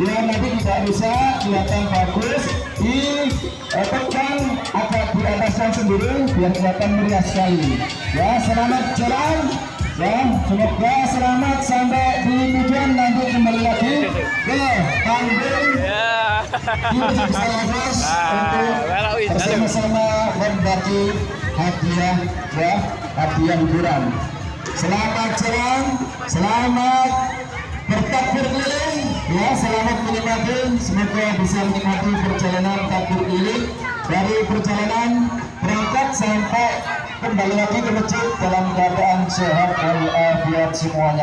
yang nanti tidak bisa kelihatan bagus ditekan agak di atasnya sendiri biar kelihatan meriah sekali ya. Selamat jalan ya, semoga selamat sampai di tujuan. Nanti kembali lagi ke panggung di Masjid Salafos untuk bersama-sama membagi hadiah ya, hadiah hiburan. Selamat jalan, selamat bertakbir keliling ya, selamat menikmati, semoga bisa menikmati perjalanan takbir keliling dari perjalanan berangkat sampai kembali lagi ke masjid dalam keadaan sehat walafiat semuanya.